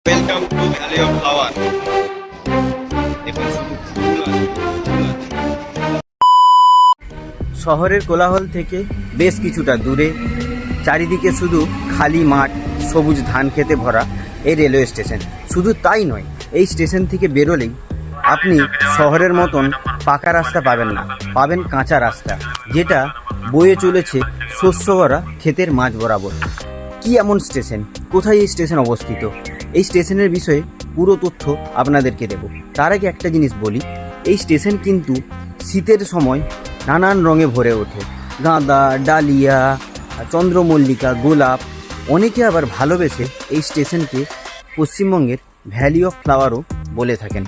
Welcome to valley of flower. দেখুন শুধু ফুল আর ফুল আছে। শহরের কোলাহল থেকে বেশ কিছুটা দূরে, চারিদিকে শুধু খালি মাঠ, সবুজ ধান খেতে ভরা এই রেলওয়ে স্টেশন। শুধু তাই নয়, এই স্টেশন থেকে বেরোলেই আপনি শহরের মতন পাকা রাস্তা পাবেন না, পাবেন কাঁচা রাস্তা, যেটা বয়ে চলেছে শস্য ভরা ক্ষেতের মাঝ বরাবর। কি এমন স্টেশন, কোথায় এই স্টেশন অবস্থিত, এই স্টেশনের বিষয়ে পুরো তথ্য আপনাদেরকে দেব। তার আগে একটা জিনিস বলি, এই স্টেশন কিন্তু শীতের সময় নানান রঙে ভরে ওঠে। গাঁদা, ডালিয়া, চন্দ্রমল্লিকা, গোলাপ। অনেকে আবার ভালোবেসে এই স্টেশনকে পশ্চিমবঙ্গের ভ্যালি অফ ফ্লাওয়ারও বলে থাকেন।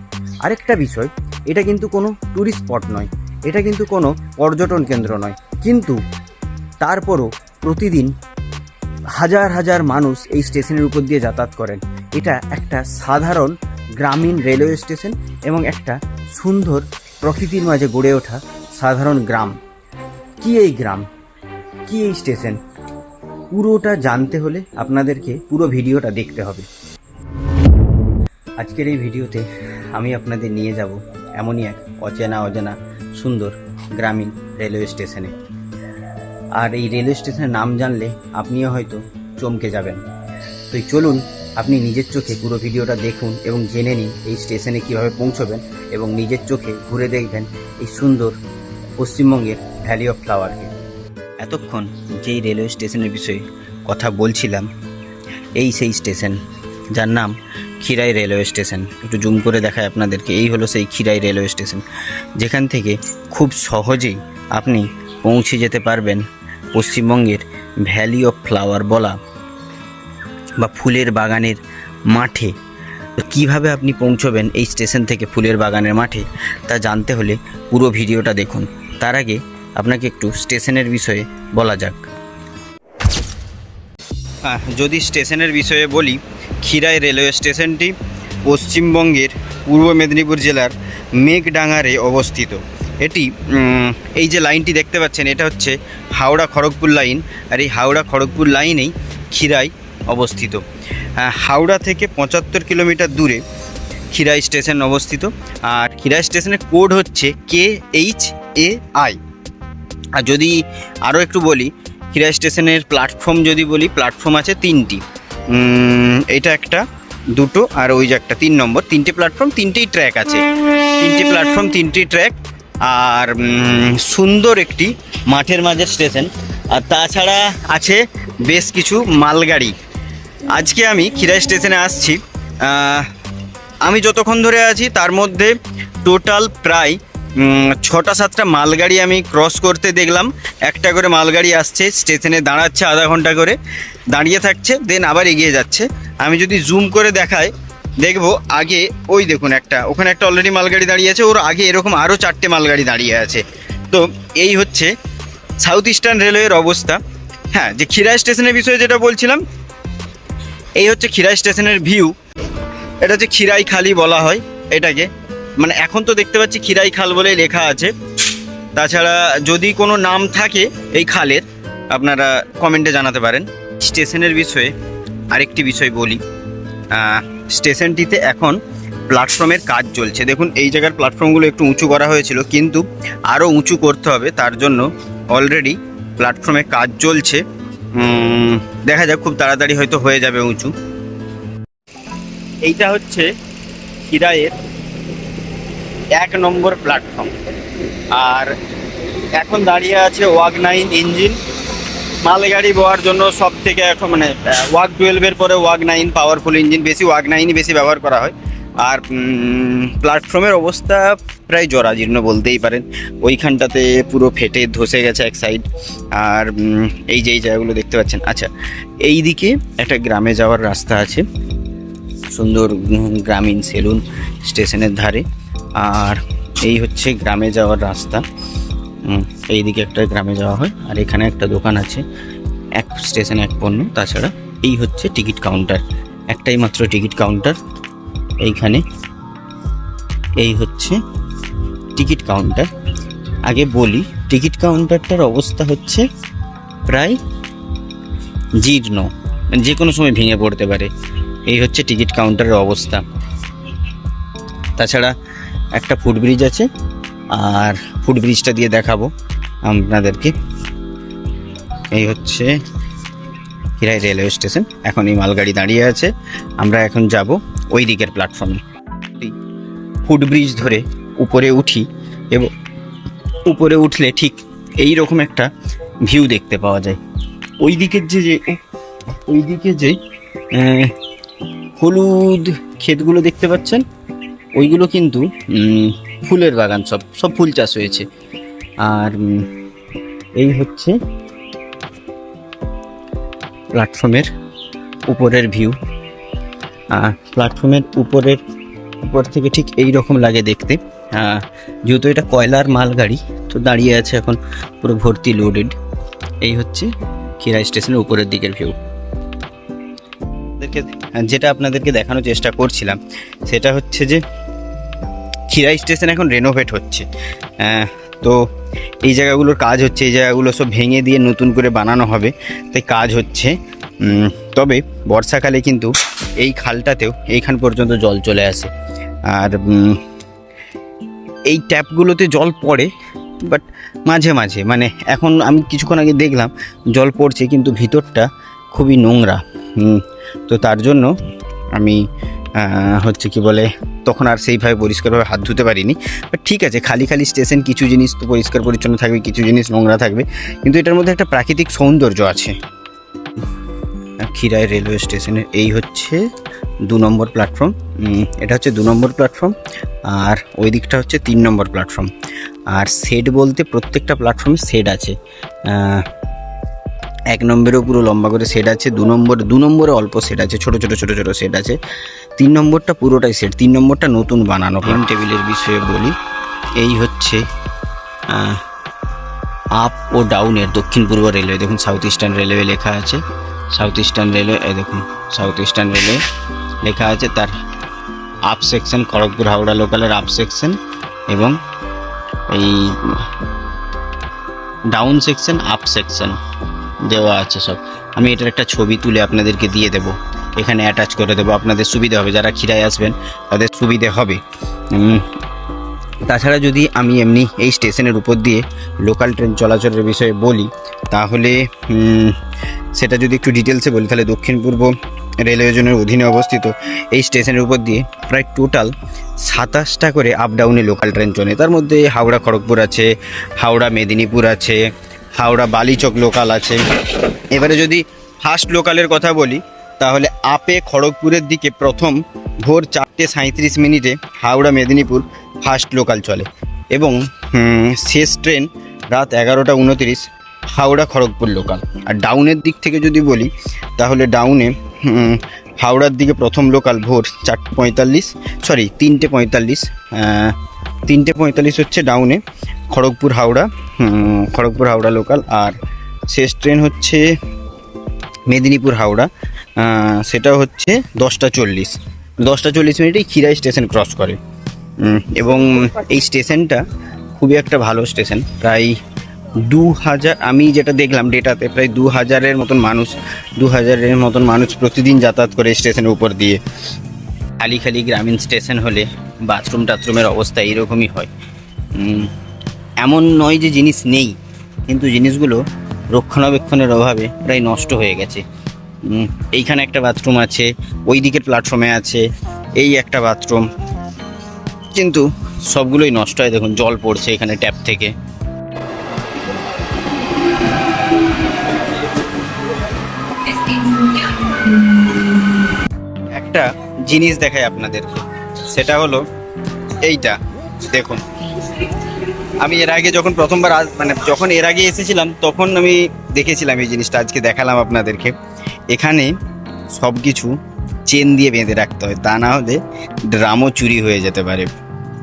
আরেকটা বিষয়, এটা কিন্তু কোনো ট্যুরিস্ট স্পট নয়, এটা কিন্তু কোনো পর্যটন কেন্দ্র নয়, কিন্তু তারপরও প্রতিদিন হাজার হাজার মানুষ এই স্টেশনের উপর দিয়ে যাতায়াত করেন। এটা একটা সাধারণ গ্রামীণ রেলওয়ে স্টেশন এবং একটা সুন্দর প্রকৃতির মাঝে গড়ে ওঠা সাধারণ গ্রাম। কি এই গ্রাম, কি এই স্টেশন, পুরোটা জানতে হলে আপনাদেরকে পুরো ভিডিওটা দেখতে হবে। আজকের এই ভিডিওতে আমি আপনাদের নিয়ে যাব এমনই এক অজানা সুন্দর গ্রামীণ রেলওয়ে স্টেশনে। আর এই রেলওয়ে স্টেশনের নাম জানলে আপনিও হয়তো চমকে যাবেন। তো চলুন আপনি নিজের চোখে পুরো ভিডিওটা দেখুন এবং জেনে নিন এই স্টেশনে কীভাবে পৌঁছবেন এবং নিজের চোখে ঘুরে দেখবেন এই সুন্দর পশ্চিমবঙ্গের ভ্যালি অফ ফ্লাওয়ারকে। এতক্ষণ যেই রেলওয়ে স্টেশনের বিষয়ে কথা বলছিলাম, এই সেই স্টেশন যার নাম খিরাই রেলওয়ে স্টেশন। একটু জুম করে দেখায় আপনাদেরকে। এই হলো সেই খিরাই রেলওয়ে স্টেশন, যেখান থেকে খুব সহজেই আপনি পৌঁছে যেতে পারবেন পশ্চিমবঙ্গের ভ্যালি অফ ফ্লাওয়ার বলা বা ফুলের বাগানের মাঠে। তো কীভাবে আপনি পৌঁছবেন এই স্টেশন থেকে ফুলের বাগানের মাঠে, তা জানতে হলে পুরো ভিডিওটা দেখুন। তার আগে আপনাকে একটু স্টেশনের বিষয়ে বলা যাক। যদি স্টেশনের বিষয়ে বলি, খিরাই রেলওয়ে স্টেশনটি পশ্চিমবঙ্গের পূর্ব মেদিনীপুর জেলার মেঘডাঙ্গারে অবস্থিত। এটি এই যে লাইনটি দেখতে পাচ্ছেন, এটা হচ্ছে হাওড়া খড়গপুর লাইন, আর এই হাওড়া খড়গপুর লাইনেই খিরাই অবস্থিত। হাওড়া থেকে 75 কিলোমিটার দূরে খিরাই স্টেশন অবস্থিত। আর খিরাই স্টেশনের কোড হচ্ছে KHAI। আর যদি আরও একটু বলি, খিরাই স্টেশনের প্ল্যাটফর্ম যদি বলি, প্ল্যাটফর্ম আছে 3টি। এটা একটা, দুটো, আর ওই যে একটা 3 নম্বর। 3টে প্ল্যাটফর্ম, 3টেই ট্র্যাক আছে। 3টে প্ল্যাটফর্ম, 3টি ট্র্যাক, আর সুন্দর একটি মাঠের মাঝের স্টেশন। আর তাছাড়া আছে বেশ কিছু মালগাড়ি। আজকে আমি খিরাই স্টেশনে আসছি, আমি যতক্ষণ ধরে আছি তার মধ্যে টোটাল প্রায় 6-7টা মালগাড়ি আমি ক্রস করতে দেখলাম। একটা করে মালগাড়ি আসছে, স্টেশনে দাঁড়াচ্ছে, আধা ঘন্টা করে দাঁড়িয়ে থাকছে, দেন আবার এগিয়ে যাচ্ছে। আমি যদি জুম করে দেখাই, দেখবো আগে ওই দেখুন একটা, ওখানে একটা অলরেডি মালগাড়ি দাঁড়িয়ে আছে, ওর আগে এরকম আরও 4টে মালগাড়ি দাঁড়িয়ে আছে। তো এই হচ্ছে সাউথ ইস্টার্ন রেলওয়ের অবস্থা। হ্যাঁ, যে খিরাই স্টেশনের বিষয়ে যেটা বলছিলাম, এই হচ্ছে খিরাই স্টেশনের ভিউ। এটা হচ্ছে খিরাই খালি বলা হয় এটাকে, মানে এখন তো দেখতে পাচ্ছি খিরাই খাল বলেই লেখা আছে। তাছাড়া যদি কোনো নাম থাকে এই খালের, আপনারা কমেন্টে জানাতে পারেন। স্টেশনের বিষয়ে আরেকটি বিষয় বলি, স্টেশনটিতে এখন প্ল্যাটফর্মের কাজ চলছে। দেখুন এই জায়গার প্ল্যাটফর্মগুলো একটু উঁচু করা হয়েছিল, কিন্তু আরও উঁচু করতে হবে, তার জন্য অলরেডি প্ল্যাটফর্মে কাজ চলছে। দেখা যাক, খুব তাড়াতাড়ি হয়তো হয়ে যাবে উঁচু। এইটা হচ্ছে খিরাইয়ের 1 নম্বর প্ল্যাটফর্ম। আর এখন দাঁড়িয়ে আছে WAG-9 ইঞ্জিন, মালগাড়ি বোয়ার জন্য সব থেকে এখন মানে WAG-12-এর পরে WAG-9 পাওয়ারফুল ইঞ্জিন, বেশি WAG-9ই বেশি ব্যবহার করা হয়। আর প্ল্যাটফর্মের অবস্থা প্রায় জরাজীর্ণ বলতেই পারেন। ওইখানটাতে পুরো ফেটে ধসে গেছে এক সাইড। আর এই যে এই জায়গাগুলো দেখতে পাচ্ছেন। আচ্ছা, এই দিকে একটা গ্রামে যাওয়ার রাস্তা আছে, সুন্দর গ্রামীণ সেলুন স্টেশনের ধারে। আর এই হচ্ছে গ্রামে যাওয়ার রাস্তা, এই দিকে একটা গ্রামে যাওয়া হয়। আর এখানে একটা দোকান আছে, এক স্টেশনে এক পণ্য। তাছাড়া এই হচ্ছে টিকিট কাউন্টার, একটাই মাত্র টিকিট কাউন্টার এইখানে। এই হচ্ছে টিকিট কাউন্টার। আগে বলি, টিকিট কাউন্টারটার অবস্থা হচ্ছে প্রায় জীর্ণ, যে কোনো সময় ভেঙে পড়তে পারে। এই হচ্ছে টিকিট কাউন্টারের অবস্থা। তাছাড়া একটা ফুটব্রিজ আছে, আর ফুটব্রিজটা দিয়ে দেখাবো আপনাদেরকে। এই হচ্ছে খিরাই রেলওয়ে স্টেশন। এখন এই মালগাড়ি দাঁড়িয়ে আছে, আমরা এখন যাব ওই দিকের প্ল্যাটফর্মে। ফুটব্রিজ ধরে উপরে উঠি এবং উপরে উঠলে ঠিক এই রকম একটা ভিউ দেখতে পাওয়া যায়। ওই দিকের ওই দিকে যে হলুদ ক্ষেতগুলো দেখতে পাচ্ছেন, ওইগুলো কিন্তু ফুলের বাগান, সব ফুল চাষ হয়েছে। আর এই হচ্ছে প্ল্যাটফর্মের উপরের ভিউ। প্ল্যাটফর্মের উপর থেকে ঠিক এই রকম লাগে দেখতে। যেহেতু এটা কয়লার মালগাড়ি, তো দাঁড়িয়ে আছে এখন পুরো ভর্তি লোডেড। এই হচ্ছে খিরাই স্টেশনের উপরের দিকের ভিউ। যেটা আপনাদেরকে দেখানোর চেষ্টা করছিলাম সেটা হচ্ছে যে খিরাই স্টেশন এখন রেনোভেট হচ্ছে। তো এই জায়গাগুলোর কাজ হচ্ছে, এই জায়গাগুলো সব ভেঙে দিয়ে নতুন করে বানানো হবে, তাই কাজ হচ্ছে। তবে বর্ষাকালে কিন্তু এই খালটাতেও এইখান পর্যন্ত জল চলে আসে। আর এই ট্যাপগুলোতে জল পড়ে, বাট মাঝে মাঝে, মানে এখন আমি কিছুক্ষণ আগে দেখলাম জল পড়ছে, কিন্তু ভিতরটা খুবই নোংরা। তো তার জন্য আমি হচ্ছে কি বলে, তখন আর সেইভাবে পরিষ্কারভাবে হাত ধুতে পারিনি। বাট ঠিক আছে, খালি স্টেশন, কিছু জিনিস তো পরিষ্কার পরিচ্ছন্ন থাকবে, কিছু জিনিস নোংরা থাকবে, কিন্তু এটার মধ্যে একটা প্রাকৃতিক সৌন্দর্য আছে। খিরাই রেলওয়ে স্টেশনের এই হচ্ছে 2 নম্বর প্ল্যাটফর্ম। এটা হচ্ছে 2 নম্বর প্ল্যাটফর্ম, আর ওই দিকটা হচ্ছে 3 নম্বর প্ল্যাটফর্ম। আর শেড বলতে প্রত্যেকটা প্ল্যাটফর্মে শেড আছে। 1 নম্বরেও পুরো লম্বা করে শেড আছে, 2 নম্বরে অল্প শেড আছে, ছোট শেড আছে। 3 নম্বরটা পুরোটাই শেড, 3 নম্বরটা নতুন বানানো। টাইম টেবিলের বিষয়ে বলি, এই হচ্ছে আপ ও ডাউনের দক্ষিণ পূর্ব রেলওয়ে। দেখুন সাউথ ইস্টার্ন রেলওয়ে লেখা আছে, সাউথ ইস্টার্ন রেলওয়ে, এই দেখুন সাউথ ইস্টার্ন রেলওয়ে লেখা আছে। তার আপ সেকশন খড়গপুর হাওড়া লোকালের আপ সেকশন, এবং এই ডাউন সেকশন আপ সেকশন দেওয়া আছে সব। আমি এটার একটা ছবি তুলে আপনাদেরকে দিয়ে দেব, এখানে অ্যাটাচ করে দেবো, আপনাদের সুবিধা হবে, যারা খিরাই আসবেন তাদের সুবিধে হবে। তাছাড়া যদি আমি এমনি এই স্টেশনের উপর দিয়ে লোকাল ট্রেন চলাচলের বিষয়ে বলি, তাহলে সেটা যদি একটু ডিটেলসে বলি, তাহলে দক্ষিণ পূর্ব রেলওয়ে জোনের অধীনে অবস্থিত এই স্টেশনের উপর দিয়ে প্রায় টোটাল 27টা করে আপ ডাউনে লোকাল ট্রেন চলে। তার মধ্যে হাওড়া খড়গপুর আছে, হাওড়া মেদিনীপুর আছে, হাওড়া বালিচক লোকাল আছে। এবারে যদি ফার্স্ট লোকালের কথা বলি, তাহলে আপে খড়গপুরের দিকে প্রথম ভোর 4:37 হাওড়া মেদিনীপুর ফার্স্ট লোকাল চলে, এবং শেষ ট্রেন রাত 11:29 হাওড়া খড়গপুর লোকাল। আর ডাউনের দিক থেকে যদি বলি, তাহলে ডাউনে হাওড়ার দিকে প্রথম লোকাল ভোর 3:45 হচ্ছে ডাউনে খড়গপুর হাওড়া লোকাল। আর শেষ ট্রেন হচ্ছে মেদিনীপুর হাওড়া, সেটা হচ্ছে 10:40 খিরাই স্টেশন ক্রস করে। এবং এই স্টেশনটা খুবই একটা ভালো স্টেশন। প্রায় 2000, আমি যেটা দেখলাম ডেটাতে, প্রায় 2000-এর মতন মানুষ প্রতিদিন যাতায়াত করে স্টেশনের উপর দিয়ে। খালি গ্রামীণ স্টেশন হলে বাথরুমের অবস্থা এইরকমই হয়। এমন নয় যে জিনিস নেই, কিন্তু জিনিসগুলো রক্ষণাবেক্ষণের অভাবে প্রায় নষ্ট হয়ে গেছে। এইখানে একটা বাথরুম আছে, ওই দিকের প্ল্যাটফর্মে আছে এই একটা বাথরুম, কিন্তু সবগুলোই নষ্ট হয়। দেখুন জল পড়ছে এখানে ট্যাপ থেকে। একটা জিনিস দেখাই আপনাদেরকে, সেটা হলো এইটা দেখুন। আমি এর আগে যখন প্রথমবার যখন এর আগে এসেছিলাম, তখন আমি দেখেছিলাম এই জিনিসটা, আজকে দেখালাম আপনাদেরকে। এখানে সব কিছু চেন দিয়ে বেঁধে রাখতে হয়, তা না হলে ড্রামও চুরি হয়ে যেতে পারে,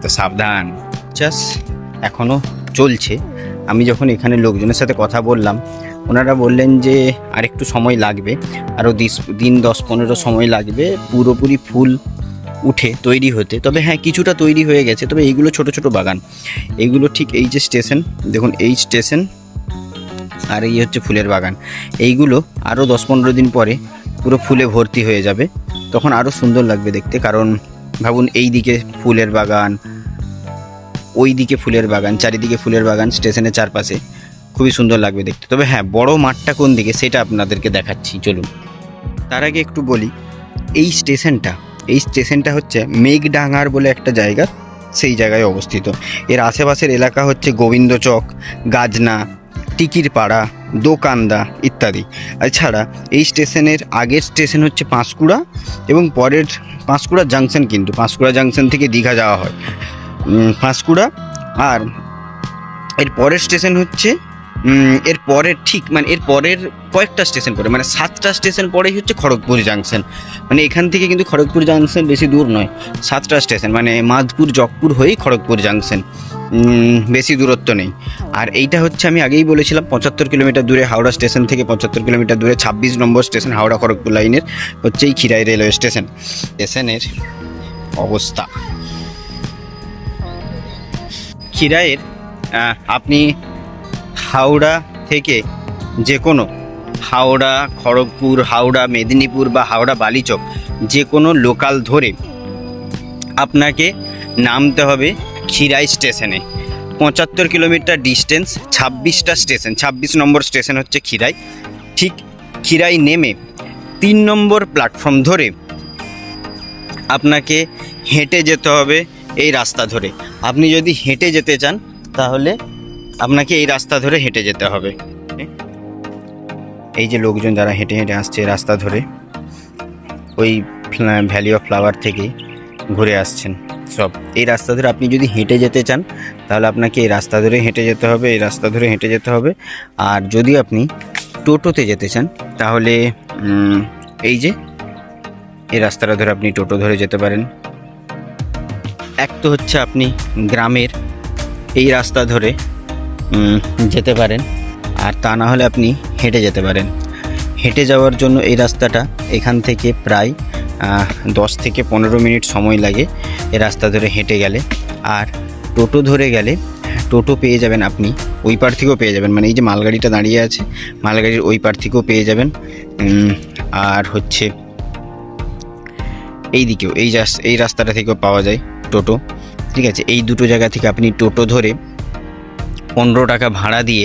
তো সাবধান। এখনও চলছে। আমি যখন এখানে লোকজনের সাথে কথা বললাম, ওনারা বললেন যে আরেকটু সময় লাগবে, আরও 10-15 সময় লাগবে পুরোপুরি ফুল উঠে তৈরি হতে। তবে হ্যাঁ, কিছুটা তৈরি হয়ে গেছে। তবে এইগুলো ছোট বাগান, এইগুলো ঠিক এই যে স্টেশন দেখুন, এই স্টেশন আর এই হচ্ছে ফুলের বাগান। এইগুলো আরও 10-15 দিন পরে পুরো ফুলে ভর্তি হয়ে যাবে। তখন আরও সুন্দর লাগবে দেখতে। কারণ ভাবুন, এই দিকে ফুলের বাগান, ওই দিকে ফুলের বাগান, চারিদিকে ফুলের বাগান স্টেশনের চারপাশে, খুবই সুন্দর লাগবে দেখতে। তবে হ্যাঁ, বড় মাঠটা কোন দিকে সেটা আপনাদেরকে দেখাচ্ছি, চলুন। তার আগে একটু বলি, এই স্টেশনটা হচ্ছে মেঘডাঙ্গার বলে একটা জায়গা, সেই জায়গায় অবস্থিত। এর আশেপাশের এলাকা হচ্ছে গোবিন্দচক, গাজনা, টিকিরপাড়া, দোকান্দা ইত্যাদি। এছাড়া এই স্টেশনের আগের স্টেশন হচ্ছে পাঁশকুড়া এবং পরের পাঁশকুড়া জাংশন, কিন্তু পাঁশকুড়া জাংশন থেকে দীঘা যাওয়া হয় পাঁশকুড়া। আর এর পরের স্টেশন হচ্ছে এর পরের ঠিক মানে এর পরের কয়েকটা স্টেশন পরে, মানে 7টা স্টেশন পরেই হচ্ছে খড়গপুর জাংশন। মানে এখান থেকে কিন্তু খড়গপুর জাংশন বেশি দূর নয়, 7টা স্টেশন, মানে মাধপুর জকপুর হয়েই খড়গপুর জাংশন, বেশি দূরত্ব নেই। আর এইটা হচ্ছে আমি আগেই বলেছিলাম 75 কিলোমিটার দূরে, হাওড়া স্টেশন থেকে 75 কিলোমিটার দূরে 26 নম্বর স্টেশন হাওড়া খড়গপুর লাইনের হচ্ছে এই খিরাই রেলওয়ে স্টেশন। স্টেশনের অবস্থা, খিরাইয়ের আপনি হাওড়া থেকে যে কোনো, হাওড়া খড়গপুর, হাওড়া মেদিনীপুর বা হাওড়া বালিচক, যে কোনো লোকাল ধরে আপনাকে নামতে হবে খিরাই স্টেশনে। 75 কিলোমিটার ডিস্টেন্স, 26টা স্টেশন, 26 নম্বর স্টেশন হচ্ছে খিরাই। ঠিক খিরাই নেমে 3 নম্বর প্ল্যাটফর্ম ধরে আপনাকে হেঁটে যেতে হবে এই রাস্তা ধরে। আপনি যদি হেঁটে যেতে চান তাহলে আপনাকে এই রাস্তা ধরে হেঁটে যেতে হবে। এই যে লোকজন যারা হেঁটে হেঁটে আসছে রাস্তা ধরে, ওই ভ্যালি অফ ফ্লাওয়ার থেকে ঘুরে আসছেন সব, এই রাস্তা ধরে আপনি যদি হেঁটে যেতে চান তাহলে আপনাকে এই রাস্তা ধরে হেঁটে যেতে হবে, এই রাস্তা ধরে হেঁটে যেতে হবে। আর যদি আপনি টোটোতে যেতে চান তাহলে এই যে এই রাস্তাটা ধরে আপনি টোটো ধরে যেতে পারেন। এক তো হচ্ছে আপনি গ্রামের এই রাস্তা ধরে যেতে পারেন, আর তা না হলে আপনি হেঁটে যেতে পারেন। হেঁটে যাওয়ার জন্য এই রাস্তাটা এখান থেকে প্রায় 10 থেকে 15 মিনিট সময় লাগে এই রাস্তা ধরে হেঁটে গেলে। আর টোটো ধরে গেলে টোটো পেয়ে যাবেন আপনি, ওই পার থেকেও পেয়ে যাবেন, মানে এই যে মালগাড়িটা দাঁড়িয়ে আছে মালগাড়ির ওই পার থেকেও পেয়ে যাবেন। আর হচ্ছে এই দিকেও এই রাস্তাটা থেকেও পাওয়া যায় টোটো, ঠিক আছে। এই দুটো জায়গা থেকে আপনি টোটো ধরে 15 টাকা ভাড়া দিয়ে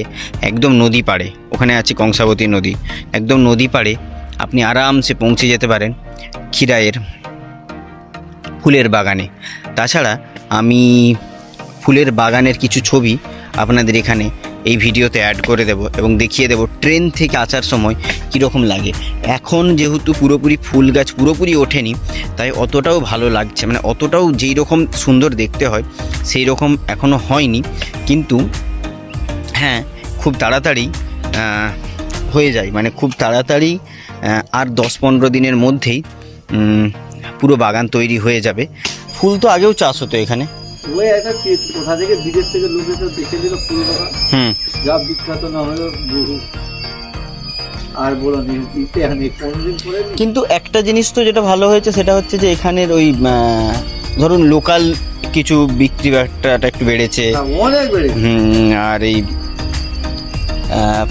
একদম নদী পাড়ে, ওখানে আছে কংসাবতী নদী, একদম নদী পাড়ে আপনি আরামসে পৌঁছে যেতে পারেন খিরাইয়ের ফুলের বাগানে। তাছাড়া আমি ফুলের বাগানের কিছু ছবি আপনাদের এখানে এই ভিডিওতে অ্যাড করে দেব এবং দেখিয়ে দেব ট্রেন থেকে আসার সময় কীরকম লাগে। এখন যেহেতু পুরোপুরি ফুল গাছ পুরোপুরি ওঠেনি, তাই অতটাও ভালো লাগছে, মানে অতটাও যেই রকম সুন্দর দেখতে হয় সেই রকম এখনও হয়নি, কিন্তু হ্যাঁ খুব তাড়াতাড়ি হয়ে যায়, মানে খুব তাড়াতাড়ি আর 10-15 দিনের মধ্যেই পুরো বাগান তৈরি হয়ে যাবে। ফুল তো আগেও চাষ হতো এখানে, ওই একটা কোথা থেকে বিদেশ থেকে লোক এসে দেখে দিল ফুল বাগান, যা বিখ্যাত না হলো বহু, আর বলো ইতিহাসে কোনদিন পরে। কিন্তু একটা জিনিস তো যেটা ভালো হয়েছে সেটা হচ্ছে যে এখানের ওই ধরুন লোকাল কিছু বিক্রি বাট্টাটা একটু বেড়েছে, অনেক বেড়েছে। আর এই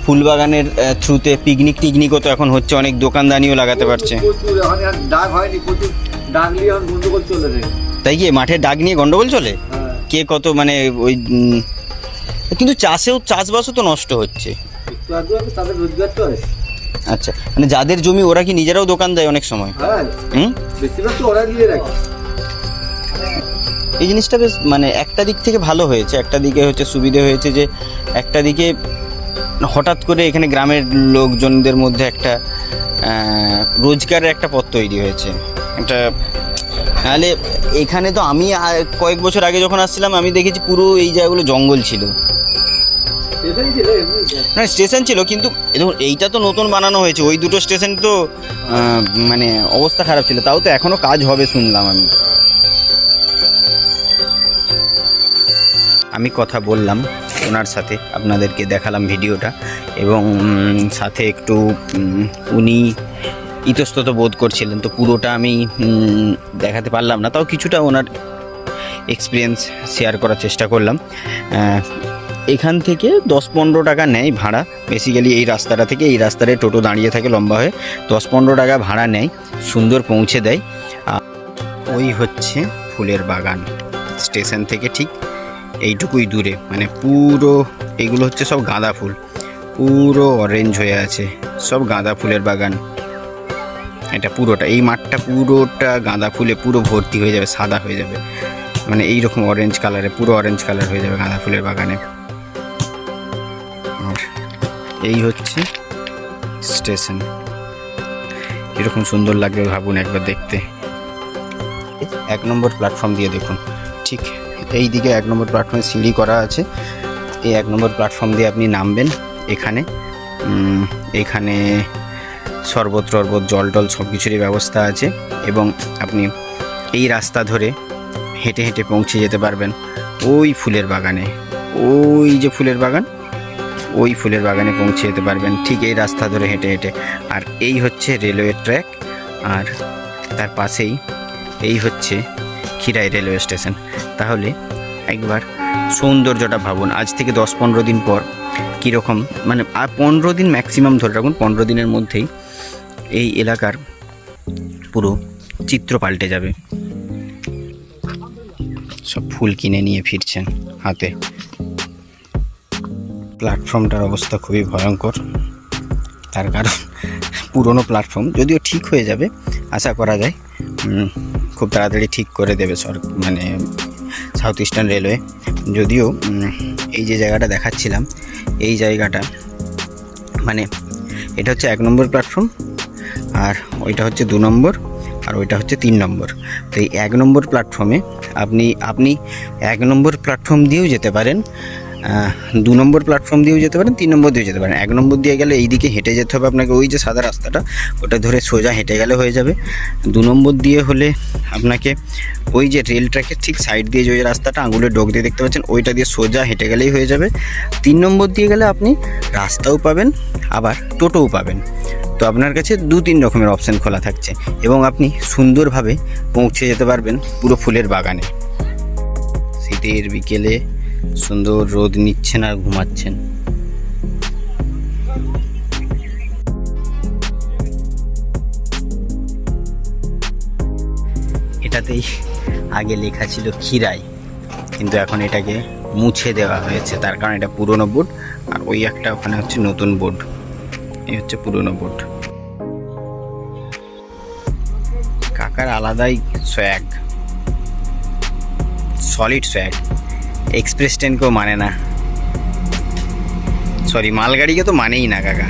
ফুল বাগানের থ্রুতে টিকনিকও তো এখন হচ্ছে, অনেক দোকানদানিও লাগাতে পারছে। প্রচুর এখন আর ডাক হয়নি, প্রচুর ডাক নিয়ে এখন গন্ডগোল চলে যায়। তাই কি মাঠে ডাক নিয়ে গন্ডগোল চলে? কে কত মানে ওই, কিন্তু চাষবাসও তো নষ্ট হচ্ছে একটু আধটু, তাদের রোজগার তো আছে। আচ্ছা, মানে যাদের জমি ওরা কি নিজেরাও দোকান দেয় অনেক সময়? হ্যাঁ, বেশিরভাগ তো ওরা দিয়ে রাখে। এই জিনিসটা বেশ মানে একটা দিক থেকে ভালো হয়েছে, একটা দিকে হচ্ছে সুবিধে হয়েছে যে একটা দিকে হঠাৎ করে এখানে গ্রামের লোকজনদের মধ্যে একটা রোজগারের একটা পথ তৈরি হয়েছে একটা। নাহলে এখানে তো আমি কয়েক বছর আগে যখন আসছিলাম আমি দেখেছি পুরো এই জায়গাগুলো জঙ্গল ছিল, না স্টেশন ছিল, কিন্তু দেখুন এইটা তো নতুন বানানো হয়েছে, ওই দুটো স্টেশন তো মানে অবস্থা খারাপ ছিল, তাও তো এখনও কাজ হবে শুনলাম। আমি কথা বললাম ওনার সাথে, আপনাদেরকে দেখালাম ভিডিওটা, এবং সাথে একটু উনি ইতস্তত বোধ করছিলেন, তো পুরোটা আমি দেখাতে পারলাম না, তাও কিছুটা ওনার এক্সপিরিয়েন্স শেয়ার করার চেষ্টা করলাম। এখান থেকে 10-15 টাকা নেয় ভাড়া। বেসিক্যালি এই রাস্তাটা থেকে এই রাস্তায় টোটো দাঁড়িয়ে থাকে লম্বা হয়ে, 10-15 টাকা ভাড়া নেয়, সুন্দর পৌঁছে দেয়। ওই হচ্ছে ফুলের বাগান, স্টেশন থেকে ঠিক এইটুকুই দূরে, মানে পুরো এগুলো হচ্ছে সব গাঁদা ফুল, পুরো অরেঞ্জ হয়ে আছে, সব গাঁদা ফুলের বাগান। এটা পুরোটা, এই মাঠটা পুরোটা গাঁদা ফুলে পুরো ভর্তি হয়ে যাবে, সাদা হয়ে যাবে, মানে এইরকম অরেঞ্জ কালারে, পুরো অরেঞ্জ কালার হয়ে যাবে গাঁদা ফুলের বাগানে। আর এই হচ্ছে স্টেশন, এরকম সুন্দর লাগবে ভাবুন একবার দেখতে। 1 নম্বর প্ল্যাটফর্ম দিয়ে দেখুন, ঠিক এই দিকে 1 নম্বর প্ল্যাটফর্মে সিঁড়ি করা আছে। এই 1 নম্বর প্ল্যাটফর্ম দিয়ে আপনি নামবেন। এখানে শরবত টরবত, জল টল সব কিছুরই ব্যবস্থা আছে, এবং আপনি এই রাস্তা ধরে হেঁটে হেঁটে পৌঁছে যেতে পারবেন ওই ফুলের বাগানে। ওই যে ফুলের বাগান, ওই ফুলের বাগানে পৌঁছে যেতে পারবেন ঠিক এই রাস্তা ধরে হেঁটে হেঁটে। আর এই হচ্ছে রেলওয়ে ট্র্যাক, আর তার পাশেই এই হচ্ছে খিরাই রেলওয়ে স্টেশন। তাহলে একবার সৌন্দর্যটা ভাবুন, আজ থেকে 10-15 দিন পর কীরকম, মানে আর 15 দিন ম্যাক্সিমাম ধরে রাখুন, 15 দিনের মধ্যেই এই এলাকার পুরো চিত্র পাল্টে যাবে। সব ফুল কিনে নিয়ে ফিরছেন হাতে। প্ল্যাটফর্মটার অবস্থা খুবই ভয়ঙ্কর, তার কারণ পুরনো প্ল্যাটফর্ম, যদিও ঠিক হয়ে যাবে আশা করা যায়, খুব তাড়াতাড়ি ঠিক করে দেবে মানে সাউথ ইস্টার্ন রেলওয়ে। যদিও এই যে জায়গাটা দেখাচ্ছিলাম, এই জায়গাটা মানে এটা হচ্ছে 1 নম্বর প্ল্যাটফর্ম, আর ওইটা হচ্ছে 2 নম্বর, আর ওইটা হচ্ছে 3 নম্বর। তো এই 1 নম্বর প্ল্যাটফর্মে আপনি 1 নম্বর প্ল্যাটফর্ম দিয়েও যেতে পারেন, 2 নম্বর প্ল্যাটফর্ম দিয়েও যেতে পারেন, 3 নম্বর দিয়েও যেতে পারেন। 1 নম্বর দিয়ে গেলে এই দিকে হেঁটে যেতে হবে আপনাকে, ওই যে সাদা রাস্তাটা ওটা ধরে সোজা হেঁটে গেলে হয়ে যাবে। 2 নম্বর দিয়ে হলে আপনাকে ওই যে রেল ট্র্যাকের ঠিক সাইড দিয়ে যে ওই রাস্তাটা আঙুলের ডোক দিয়ে দেখতে পাচ্ছেন, ওইটা দিয়ে সোজা হেঁটে গেলেই হয়ে যাবে। 3 নম্বর দিয়ে গেলে আপনি রাস্তাও পাবেন, আবার টোটোও পাবেন। তো আপনার কাছে 2-3 রকমের অপশান খোলা থাকছে, এবং আপনি সুন্দরভাবে পৌঁছে যেতে পারবেন পুরো ফুলের বাগানে। শীতের বিকেলে সুন্দর রোদ নিচ্ছেন আর ঘুমাচ্ছেন। এটাতেই আগে লেখা ছিল খিরাই, কিন্তু এখন এটাকে মুছে দেওয়া হয়েছে, তার কারণ এটা পুরনো বোর্ড, আর ওই একটা ওখানে হচ্ছে নতুন বোর্ড, এই হচ্ছে পুরনো বোর্ড। কাকার আলাদাই সোয়াগ, সলিড সোয়াগ, এক্সপ্রেস ট্রেনকেও মানে না, সরি মালগাড়িকে তো মানেই না কাকা।